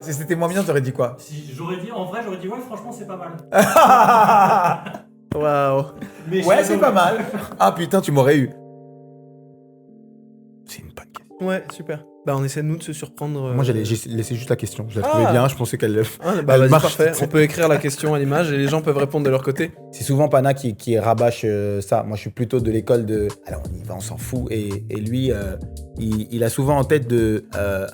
Si c'était moins bien, t'aurais dit quoi? Si j'aurais dit, en vrai, j'aurais dit ouais, franchement, c'est pas mal. Waouh. Mais Ouais, c'est pas mal. Ah putain, tu m'aurais eu. C'est une bonne question. Ouais, super. Bah, on essaie, nous, de se surprendre. Moi, j'ai laissé juste la question. Je la trouvais Ah. bien, je pensais qu'elle... Ah, bah, Elle vas-y, marche. parfait. On peut écrire la question à l'image et les gens peuvent répondre de leur côté. C'est souvent Pana qui rabâche ça. Moi, je suis plutôt de l'école de... Alors, on y va, on s'en fout. Et lui, il a souvent en tête de...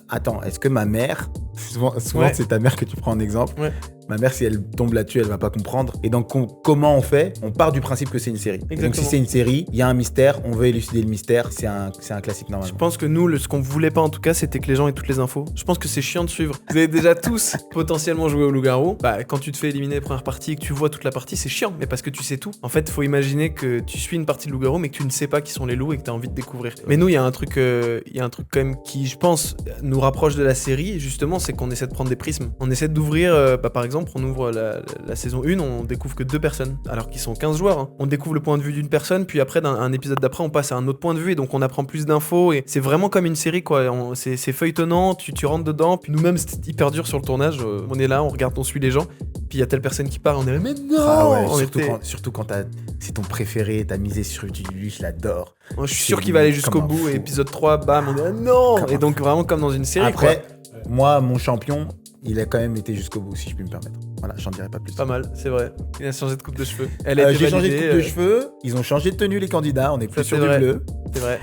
Attends, est-ce que ma mère... Souvent, Ouais. c'est ta mère que tu prends en exemple. Ouais. Ma mère, si elle tombe là-dessus, elle va pas comprendre. Et donc, comment on fait? On part du principe que c'est une série. Et donc, si Exactement. c'est une série, il y a un mystère, on veut élucider le mystère. C'est un classique Je normalement. pense que nous, ce qu'on voulait pas en tout cas, c'était que les gens aient toutes les infos. Je pense que c'est chiant de suivre. Vous avez déjà tous potentiellement joué au loup-garou. Bah, quand tu te fais éliminer la première partie et que tu vois toute la partie, c'est chiant. Mais parce que tu sais tout. En fait, faut imaginer que tu suis une partie de loup-garou, mais que tu ne sais pas qui sont les loups et que tu as envie de découvrir. Mais nous, il y a un truc quand même qui, je pense, nous rapproche de la série. Justement, c'est qu'on essaie de prendre des prismes. On essaie d'ouvrir, par exemple, on ouvre la saison 1, on découvre que 2 personnes, alors qu'ils sont 15 joueurs. Hein. On découvre le point de vue d'une personne, puis après, un épisode d'après, on passe à un autre point de vue, et donc on apprend plus d'infos, et c'est vraiment comme une série, quoi. C'est feuilletonnant, tu rentres dedans, puis nous-mêmes, c'était hyper dur sur le tournage. On est là, on regarde, on suit les gens, puis il y a telle personne qui part, on est là, mais non Ah ouais, On surtout quand c'est ton préféré, t'as misé sur lui, je l'adore. Je suis sûr qu'il va aller jusqu'au comme un bout, fou. et épisode 3, bam, on est là, non Comme Et un donc vraiment comme dans une série, Après, quoi. moi, mon champion, il a quand même été jusqu'au bout, si je puis me permettre. Voilà, j'en dirai pas plus. Pas mal, c'est vrai. Il a changé de coupe de cheveux. Elle a été J'ai changé de validée, coupe de cheveux, ils ont changé de tenue les candidats, on est plus Ça, sur c'est du vrai. bleu. C'est vrai.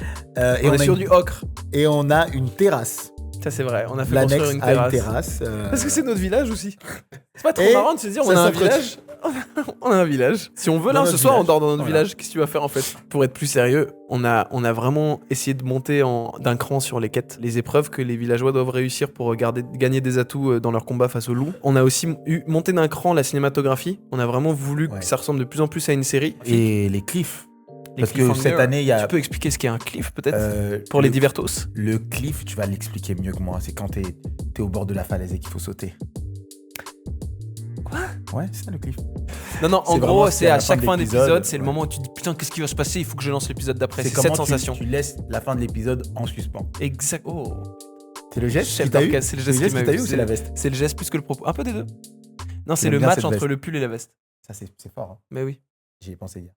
Et On est sur une- du ocre. Et on a une terrasse. Ça, c'est vrai. On a fait L'annexe construire une à une terrasse. terrasse. Parce que c'est notre village aussi. C'est pas trop Et marrant de se dire, on ça a un s'entretient. village. On a un village. Si on veut, Dans là, ce notre soir, on village. dort dans notre Voilà. village. Qu'est-ce que tu vas faire en fait? Pour être plus sérieux, on a vraiment essayé de monter d'un cran sur les quêtes, les épreuves que les villageois doivent réussir pour gagner des atouts dans leur combat face aux loups. On a aussi monté d'un cran la cinématographie. On a vraiment voulu Ouais. que ça ressemble de plus en plus à une série. Et les cliffs. Les Parce que cliffhangers. cette année, il y a. Tu peux expliquer ce qu'est un cliff peut-être pour le- les divertos? Le cliff, tu vas l'expliquer mieux que moi. C'est quand t'es au bord de la falaise et qu'il faut sauter. Quoi? Ouais, c'est ça le cliff. Non, en C'est gros, vraiment c'est à la fin chaque de fin l'épisode, d'épisode, c'est le ouais. moment où tu te dis putain, qu'est-ce qui va se passer? Il faut que je lance l'épisode d'après. C'est comment cette sensation. tu laisses la fin de l'épisode en suspens. Exact. Oh. C'est le geste Chef qui t'a eu? d'orchestre, c'est le geste qui m'a qui t'a eu, eu ou c'est la veste? C'est le geste plus que le propos. Un peu des deux. Non, c'est J'aime le bien match cette entre veste. le pull et la veste. Ça, c'est fort. Hein. Mais oui. J'y ai pensé hier.